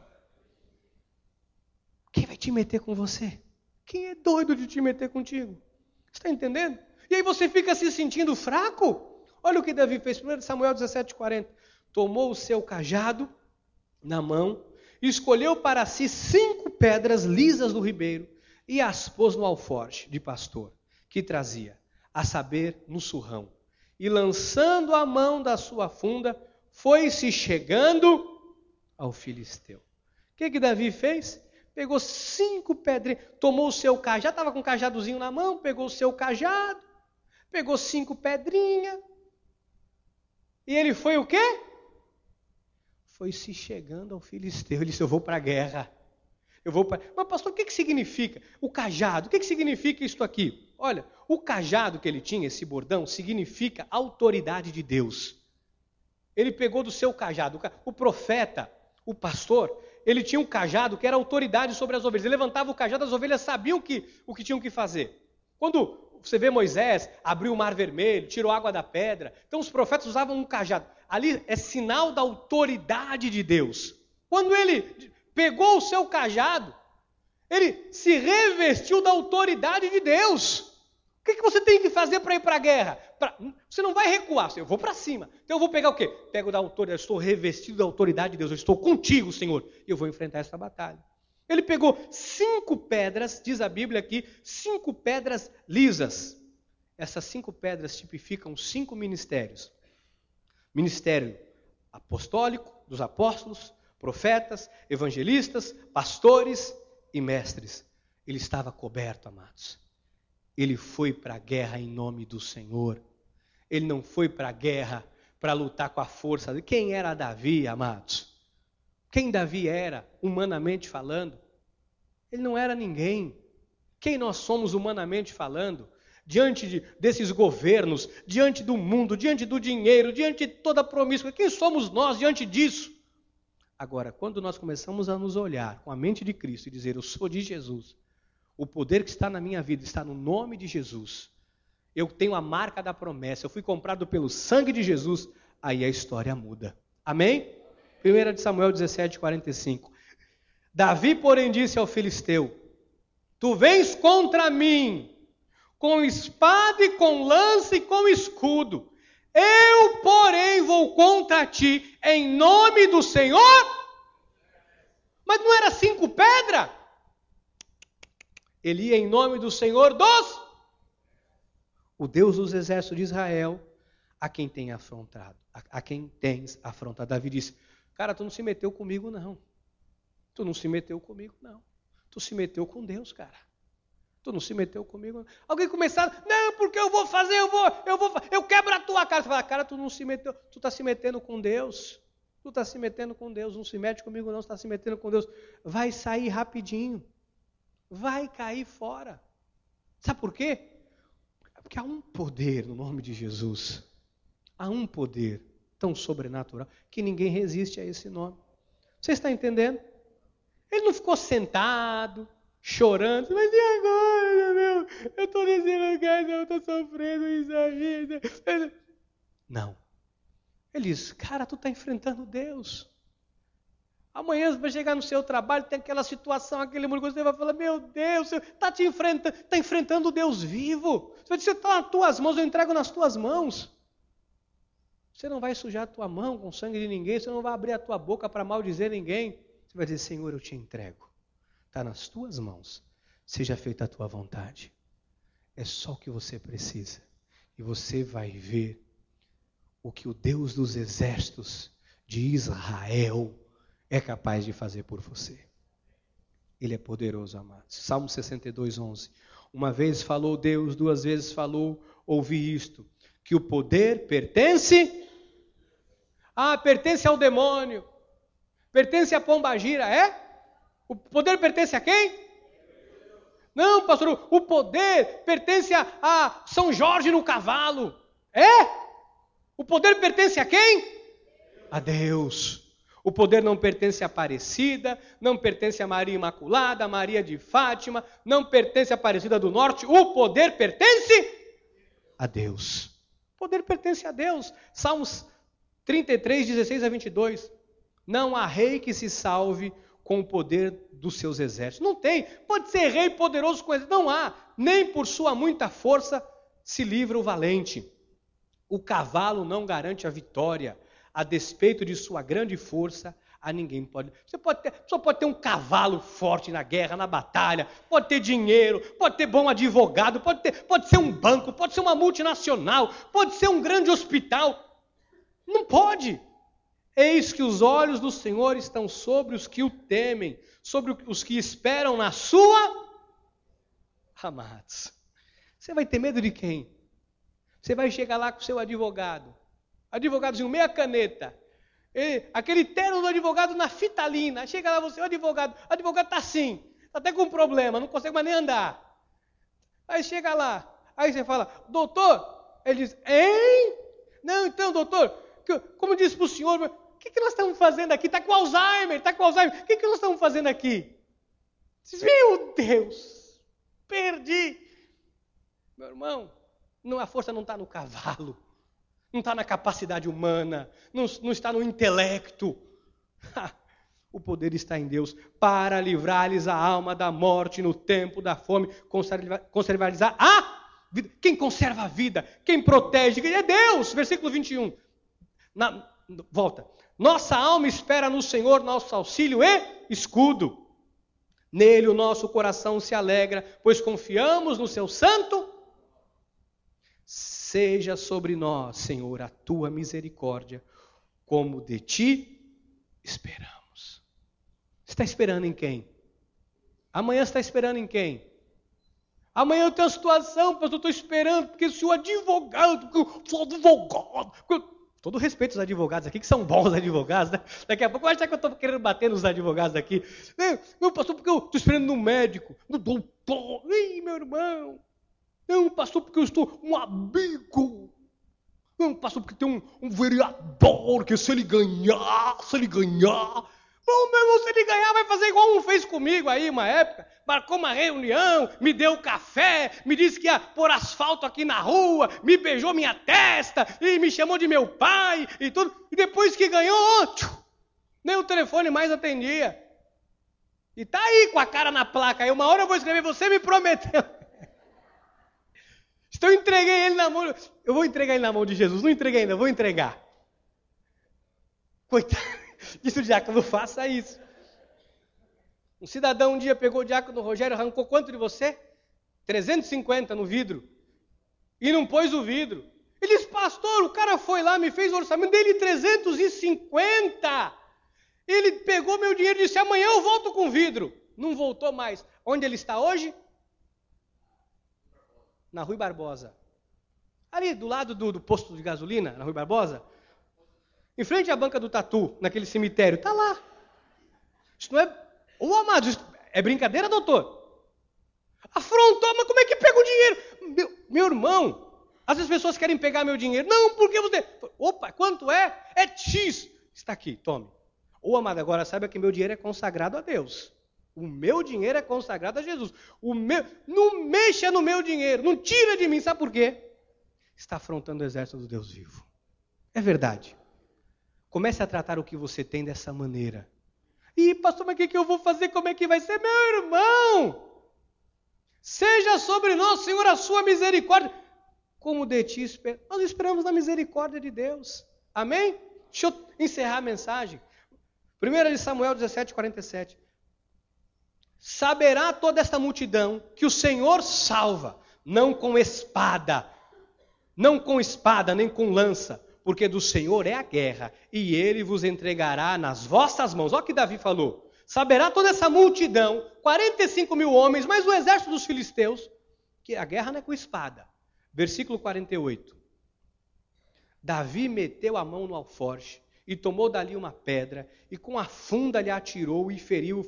Quem vai te meter com você? Quem é doido de te meter contigo? Está entendendo? E aí você fica se sentindo fraco? Olha o que Davi fez. 1 Samuel 17:40. Tomou o seu cajado na mão, escolheu para si 5 pedras lisas do ribeiro e as pôs no alforje de pastor que trazia, a saber, no surrão. E lançando a mão da sua funda, foi-se chegando ao filisteu. O que Davi fez? Pegou 5 pedrinhas, tomou o seu cajado, estava com um cajadozinho na mão, pegou o seu cajado, pegou 5 pedrinhas, e ele foi o quê? Foi se chegando ao filisteu. Ele disse, eu vou para a guerra. Mas pastor, o que significa o cajado? O que significa isto aqui? Olha, o cajado que ele tinha, esse bordão, significa autoridade de Deus. Ele pegou do seu cajado. O profeta, o pastor, ele tinha um cajado que era autoridade sobre as ovelhas. Ele levantava o cajado, as ovelhas sabiam o que tinham que fazer. Quando você vê Moisés, abriu o mar vermelho, tirou água da pedra. Então os profetas usavam um cajado. Ali é sinal da autoridade de Deus. Quando ele pegou o seu cajado, ele se revestiu da autoridade de Deus. O que você tem que fazer para ir para a guerra? Você não vai recuar, eu vou para cima. Então eu vou pegar o quê? Pego da autoridade, eu estou revestido da autoridade de Deus. Eu estou contigo, Senhor, e eu vou enfrentar essa batalha. Ele pegou 5 pedras, diz a Bíblia aqui, 5 pedras lisas. Essas 5 pedras tipificam 5 ministérios. Ministério apostólico, dos apóstolos, profetas, evangelistas, pastores e mestres. Ele estava coberto, amados. Ele foi para a guerra em nome do Senhor. Ele não foi para a guerra para lutar com a força de quem era Davi, amados. Quem Davi era, humanamente falando? Ele não era ninguém. Quem nós somos humanamente falando? Diante desses governos, diante do mundo, diante do dinheiro, diante de toda a promíscua. Quem somos nós diante disso? Agora, quando nós começamos a nos olhar com a mente de Cristo e dizer, eu sou de Jesus, o poder que está na minha vida está no nome de Jesus, eu tenho a marca da promessa, eu fui comprado pelo sangue de Jesus, aí a história muda. Amém? 1 Samuel 17, 45. Davi, porém, disse ao filisteu, tu vens contra mim, com espada e com lança e com escudo. Eu, porém, vou contra ti, em nome do Senhor. Mas não era 5 pedras? Ele ia em nome do Senhor o Deus dos exércitos de Israel, a quem tem afrontado, a quem tens afrontado. Davi disse, cara, tu não se meteu comigo, não. Tu não se meteu comigo, não. Tu se meteu com Deus, cara. Tu não se meteu comigo, não. Alguém começar, não, porque eu vou fazer, eu quebro a tua cara. Você fala, cara, tu não se meteu, tu está se metendo com Deus. Tu está se metendo com Deus, não se mete comigo, não, tu está se metendo com Deus. Vai sair rapidinho. Vai cair fora. Sabe por quê? Porque há um poder no nome de Jesus. Há um poder tão sobrenatural que ninguém resiste a esse nome. Você está entendendo? Ele não ficou sentado, chorando. Mas e agora, meu? Eu estou nesse lugar, eu estou sofrendo isso aí. Não. Ele diz, cara, tu está enfrentando Deus. Amanhã você vai chegar no seu trabalho, tem aquela situação, aquele mundo, você vai falar, meu Deus, você está enfrentando o Deus vivo. Você vai dizer, está nas tuas mãos, eu entrego nas tuas mãos. Você não vai sujar a tua mão com sangue de ninguém, você não vai abrir a tua boca para maldizer ninguém. Você vai dizer, Senhor, eu te entrego. Está nas tuas mãos. Seja feita a tua vontade. É só o que você precisa. E você vai ver o que o Deus dos exércitos de Israel é capaz de fazer por você. Ele é poderoso, amados. Salmo 62, 11. Uma vez falou Deus, 2 vezes falou, ouvi isto, que o poder pertence ao demônio, pertence à pombagira, é? O poder pertence a quem? Não, pastor, o poder pertence a São Jorge no cavalo, é? O poder pertence a quem? A Deus. O poder não pertence a Aparecida, não pertence a Maria Imaculada, a Maria de Fátima, não pertence a Aparecida do Norte. O poder pertence a Deus. O poder pertence a Deus. Salmos 33, 16 a 22. Não há rei que se salve com o poder dos seus exércitos. Não tem. Pode ser rei poderoso com exército. Não há. Nem por sua muita força se livra o valente. O cavalo não garante a vitória. A despeito de sua grande força, a ninguém pode. Você pode ter um cavalo forte na guerra, na batalha, pode ter dinheiro, pode ter bom advogado, pode ser um banco, pode ser uma multinacional, pode ser um grande hospital. Não pode. Eis que os olhos do Senhor estão sobre os que o temem, sobre os que esperam na sua. Amados, você vai ter medo de quem? Você vai chegar lá com o seu advogadozinho, meia caneta, aquele terno do advogado na fitalina, chega lá você, o advogado está assim, está até com problema, não consegue mais nem andar. Aí chega lá, aí você fala, doutor, ele diz, hein? Não, então, doutor, como disse para o senhor, o que nós estamos fazendo aqui? Está com Alzheimer, o que nós estamos fazendo aqui? Meu Deus, perdi. Meu irmão, a força não está no cavalo. Não está na capacidade humana, não está no intelecto. O poder está em Deus para livrar-lhes a alma da morte no tempo da fome, conservar-lhes a vida. Quem conserva a vida, quem protege, é Deus. Versículo 21. Volta. Nossa alma espera no Senhor, nosso auxílio e escudo. Nele o nosso coração se alegra, pois confiamos no seu santo. Seja sobre nós, Senhor, a tua misericórdia, como de ti esperamos. Você está esperando em quem? Amanhã você está esperando em quem? Amanhã eu tenho uma situação, pastor, eu estou esperando, porque o senhor é advogado, porque eu sou advogado. Todo respeito aos advogados aqui, que são bons advogados, né? Daqui a pouco eu acho que eu estou querendo bater nos advogados aqui. Não, pastor, porque eu estou esperando no médico, no doutor. Ei, meu irmão. Não, pastor, porque eu estou um amigo. Não, pastor, porque tem um vereador que se ele ganhar. Bom, meu irmão, se ele ganhar, vai fazer igual um fez comigo aí, uma época. Marcou uma reunião, me deu café, me disse que ia pôr asfalto aqui na rua, me beijou minha testa, e me chamou de meu pai e tudo. E depois que ganhou, nem o telefone mais atendia. E tá aí com a cara na placa. Aí uma hora eu vou escrever, você me prometeu. Então eu entreguei ele na mão. Eu vou entregar ele na mão de Jesus. Não entreguei ainda, vou entregar. Coitado. Disse o diácono, não faça isso. Um cidadão um dia pegou o diácono Rogério, arrancou quanto de você? 350 no vidro. E não pôs o vidro. Ele disse, pastor, o cara foi lá, me fez o orçamento dele 350. Ele pegou meu dinheiro e disse, amanhã eu volto com vidro. Não voltou mais. Onde ele está hoje? Na Rui Barbosa. Ali do lado do posto de gasolina, na Rui Barbosa. Em frente à banca do Tatu, naquele cemitério. Está lá. Isso não é... Ô, amado, isso é brincadeira, doutor? Afrontou, mas como é que pega o dinheiro? Meu irmão, às vezes as pessoas querem pegar meu dinheiro. Não, porque você... Opa, quanto é? É X. Está aqui, tome. Ô, amado, agora saiba que meu dinheiro é consagrado a Deus. O meu dinheiro é consagrado a Jesus. Não mexa no meu dinheiro, não tira de mim. Sabe por quê? Está afrontando o exército do Deus vivo. É verdade. Comece a tratar o que você tem dessa maneira. Ih, pastor, mas o que eu vou fazer? Como é que vai ser? Meu irmão, seja sobre nós, Senhor, a sua misericórdia. Como de ti esperamos. Nós esperamos na misericórdia de Deus. Amém? Deixa eu encerrar a mensagem. 1 Samuel 17:47. Saberá toda esta multidão que o Senhor salva, não com espada, nem com lança, porque do Senhor é a guerra, e Ele vos entregará nas vossas mãos. Olha o que Davi falou. Saberá toda essa multidão, 45 mil homens, mais o exército dos filisteus, que a guerra não é com espada. Versículo 48. Davi meteu a mão no alforje, e tomou dali uma pedra, e com a funda lhe atirou e feriu o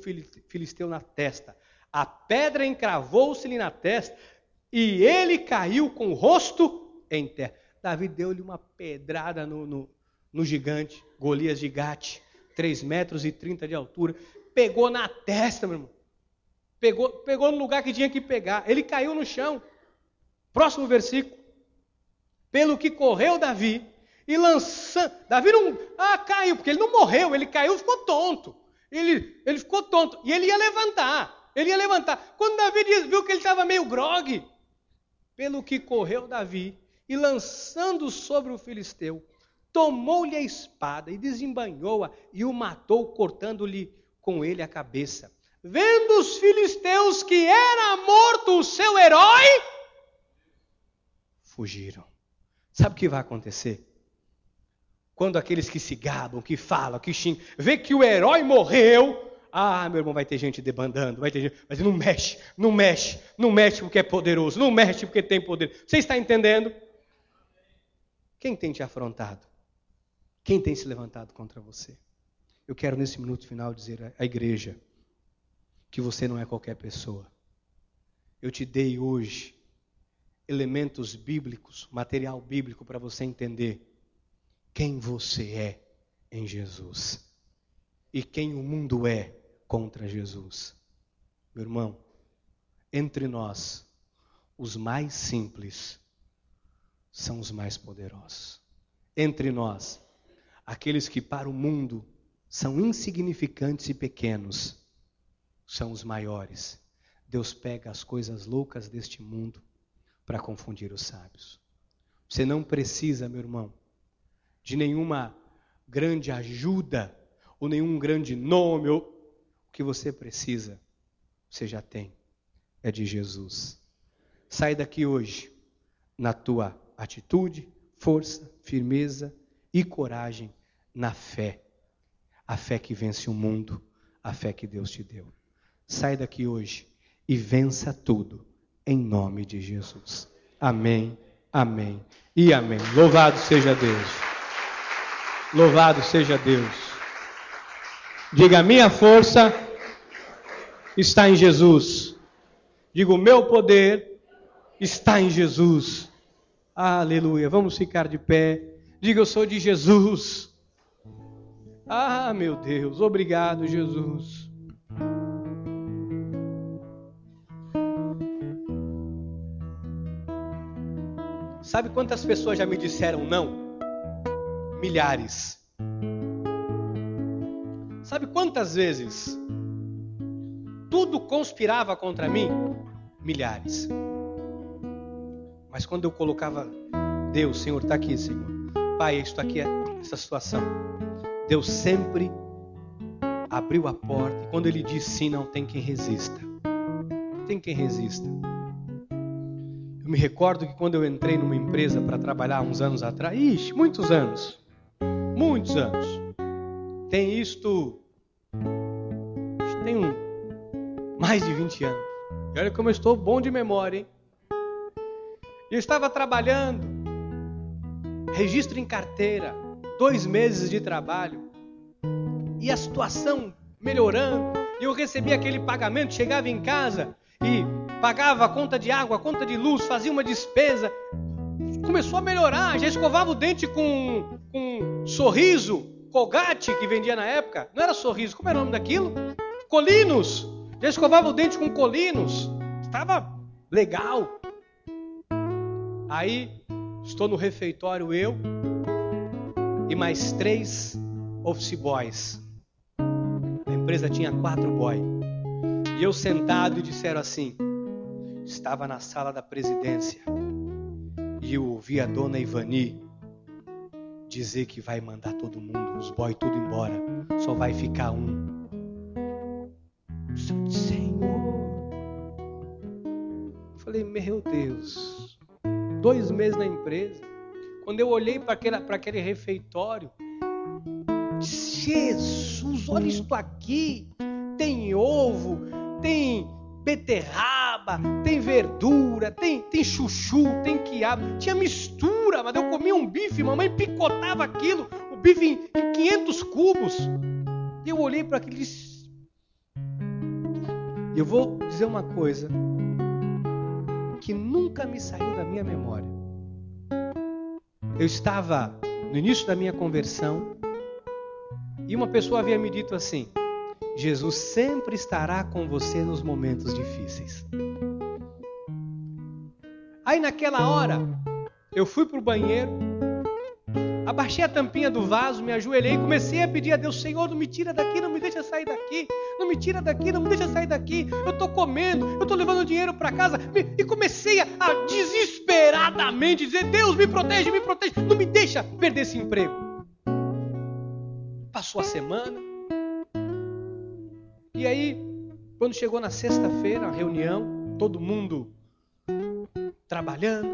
filisteu na testa. A pedra encravou-se-lhe na testa, e ele caiu com o rosto em terra. Davi deu-lhe uma pedrada no gigante, Golias de Gate, 3,30 metros de altura. Pegou na testa, meu irmão. Pegou no lugar que tinha que pegar. Ele caiu no chão. Próximo versículo. Pelo que correu Davi, e lançando... Davi não... caiu, porque ele não morreu. Ele caiu, ficou tonto. Ele ficou tonto. E ele ia levantar. Quando Davi viu que ele estava meio grogue, pelo que correu Davi, e lançando sobre o filisteu, tomou-lhe a espada e desembainhou-a e o matou, cortando-lhe com ele a cabeça. Vendo os filisteus que era morto o seu herói, fugiram. Sabe o que vai acontecer? Quando aqueles que se gabam, que falam, que xingam, vê que o herói morreu, meu irmão, vai ter gente debandando, vai ter gente, mas não mexe porque é poderoso, não mexe porque tem poder. Você está entendendo? Quem tem te afrontado? Quem tem se levantado contra você? Eu quero nesse minuto final dizer à igreja que você não é qualquer pessoa. Eu te dei hoje elementos bíblicos, material bíblico para você entender quem você é em Jesus e quem o mundo é contra Jesus. Meu irmão, entre nós, os mais simples são os mais poderosos. Entre nós, aqueles que para o mundo são insignificantes e pequenos, são os maiores. Deus pega as coisas loucas deste mundo para confundir os sábios. Você não precisa, meu irmão, de nenhuma grande ajuda ou nenhum grande nome. O que você precisa, você já tem. É de Jesus. Sai daqui hoje na tua atitude, força, firmeza e coragem na fé. A fé que vence o mundo, a fé que Deus te deu. sai daqui hoje e vença tudo, em nome de Jesus. Amém, amém e amém. Louvado seja Deus. Louvado seja Deus. Diga, minha força está em Jesus. Diga, o meu poder está em Jesus. Aleluia. Vamos ficar de pé. Diga, eu sou de Jesus. Ah, meu Deus. Obrigado, Jesus. Sabe quantas pessoas já me disseram não? Milhares. Sabe quantas vezes tudo conspirava contra mim? Milhares. Mas quando eu colocava, Deus, Senhor, está aqui, Senhor. Pai, isto aqui é essa situação. Deus sempre abriu a porta. E quando Ele diz sim, não tem quem resista. Tem quem resista. Eu me recordo que quando eu entrei numa empresa para trabalhar uns anos atrás, muitos anos. Tem isto, mais de 20 anos. E olha como eu estou bom de memória, hein? Eu estava trabalhando, registro em carteira, 2 meses de trabalho, e a situação melhorando, e eu recebia aquele pagamento, chegava em casa e pagava a conta de água, a conta de luz, fazia uma despesa, começou a melhorar, já escovava o dente com Sorriso, Colgate, que vendia na época, não era Sorriso, como era o nome daquilo? Colinos, já escovava o dente com Colinos, estava legal. Aí, estou no refeitório, eu e mais 3 office boys. A empresa tinha 4 boys. E eu sentado e disseram assim, estava na sala da presidência e eu ouvi a dona Ivani dizer que vai mandar todo mundo, os boys tudo embora, só vai ficar um. Senhor, eu falei, meu Deus, 2 meses na empresa, quando eu olhei para aquele refeitório, Jesus, olha isto aqui, tem ovo, tem beterraba, tem verdura, tem chuchu, tem quiabo, tinha mistura, mas eu comia um bife, mamãe picotava aquilo, o bife em 500 cubos, e eu olhei para aquilo e disse, eu vou dizer uma coisa que nunca me saiu da minha memória. Eu estava no início da minha conversão e uma pessoa havia me dito assim, Jesus sempre estará com você nos momentos difíceis. Aí naquela hora, eu fui para o banheiro, abaixei a tampinha do vaso, me ajoelhei e comecei a pedir a Deus, Senhor, não me tira daqui, não me deixa sair daqui, não me tira daqui, não me deixa sair daqui, eu estou comendo, eu estou levando dinheiro para casa, e comecei a desesperadamente dizer, Deus, me protege, não me deixa perder esse emprego. Passou a semana, e aí, quando chegou na sexta-feira, a reunião, todo mundo trabalhando,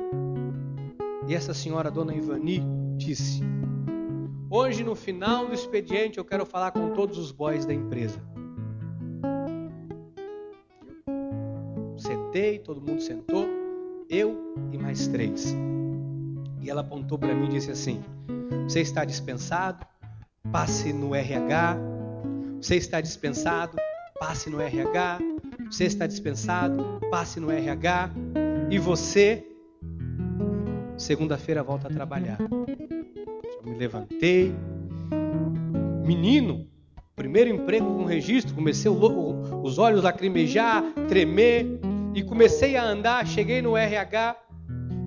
e essa senhora, dona Ivani, disse, hoje no final do expediente eu quero falar com todos os boys da empresa. Sentei, todo mundo sentou, eu e mais 3. E ela apontou para mim e disse assim, você está dispensado, passe no RH, você está dispensado, passe no RH, você está dispensado, passe no RH, e você, segunda-feira, volta a trabalhar. Eu me levantei, menino, primeiro emprego com registro, comecei os olhos lacrimejar, tremer, e comecei a andar, cheguei no RH,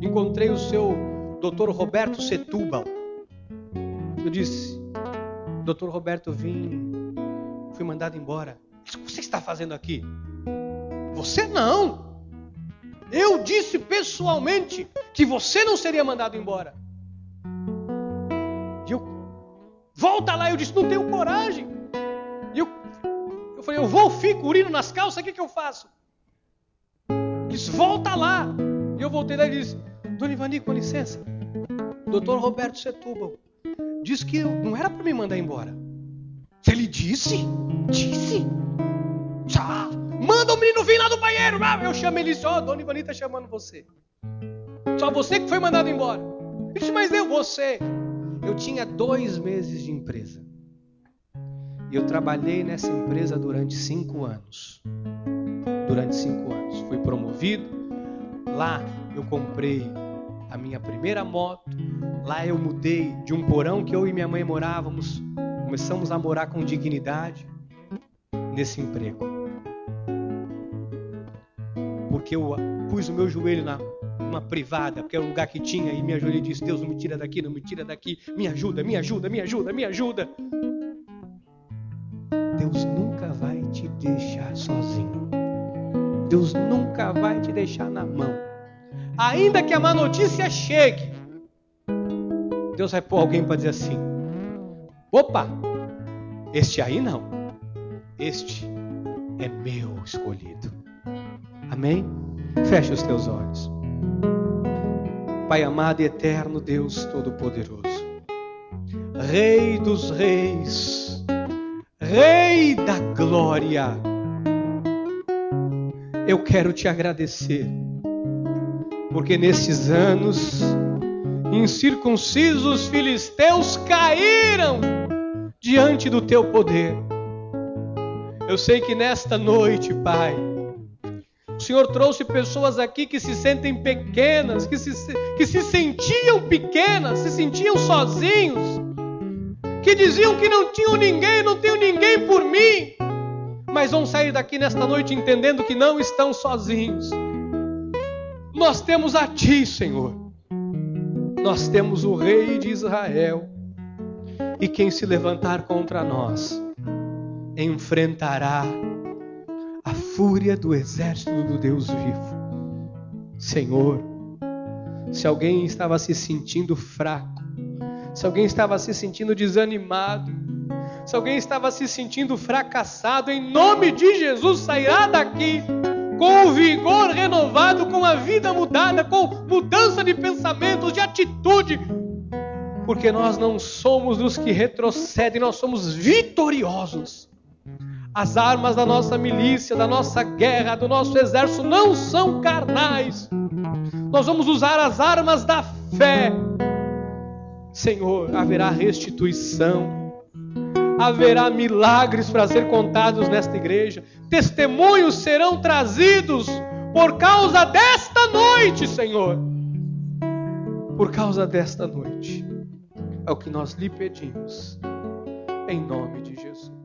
encontrei o seu Dr. Roberto Setúbal. Eu disse, Dr. Roberto, fui mandado embora. O que você está fazendo aqui? Você não! Eu disse pessoalmente que você não seria mandado embora. E eu, volta lá, eu disse, não tenho coragem. E eu falei, eu vou, fico, urino nas calças, o que eu faço? Disse, volta lá. E eu voltei lá e disse, dona Ivani, com licença, o doutor Roberto Setúbal disse que não era para me mandar embora. Ele disse? Disse. Manda o menino vir lá do banheiro. Eu chamo ele e disse, Dona Ivani está chamando você. Só você que foi mandado embora. Ele disse, mas você. Eu tinha 2 meses de empresa. E eu trabalhei nessa empresa durante 5 anos. Durante 5 anos. Fui promovido. Lá eu comprei a minha primeira moto. Lá eu mudei de um porão que eu e minha mãe morávamos. Começamos a morar com dignidade nesse emprego. Porque eu pus o meu joelho numa privada, porque era um lugar que tinha, e me ajoelhei e disse, Deus, não me tira daqui, não me tira daqui. Me ajuda, me ajuda, me ajuda, me ajuda. Deus nunca vai te deixar sozinho. Deus nunca vai te deixar na mão. Ainda que a má notícia chegue, Deus vai pôr alguém para dizer assim, opa, este aí não. Este é meu escolhido. Amém? Fecha os teus olhos. Pai amado e eterno Deus Todo-Poderoso, Rei dos reis, Rei da glória, eu quero te agradecer, porque nesses anos incircuncisos filisteus caíram diante do teu poder. Eu sei que nesta noite, Pai, o Senhor trouxe pessoas aqui que se sentem pequenas, que se sentiam pequenas, se sentiam sozinhos, que diziam que não tinham ninguém, não tenho ninguém por mim, mas vão sair daqui nesta noite entendendo que não estão sozinhos. Nós temos a Ti, Senhor. Nós temos o Rei de Israel. E quem se levantar contra nós enfrentará a fúria do exército do Deus vivo. Senhor, se alguém estava se sentindo fraco, se alguém estava se sentindo desanimado, se alguém estava se sentindo fracassado, em nome de Jesus sairá daqui com o vigor renovado, com a vida mudada, com mudança de pensamentos, de atitude, porque nós não somos dos que retrocedem, nós somos vitoriosos. As armas da nossa milícia, da nossa guerra, do nosso exército não são carnais. Nós vamos usar as armas da fé. Senhor, haverá restituição, haverá milagres para ser contados nesta igreja. Testemunhos serão trazidos por causa desta noite, Senhor. Por causa desta noite. É o que nós lhe pedimos. Em nome de Jesus.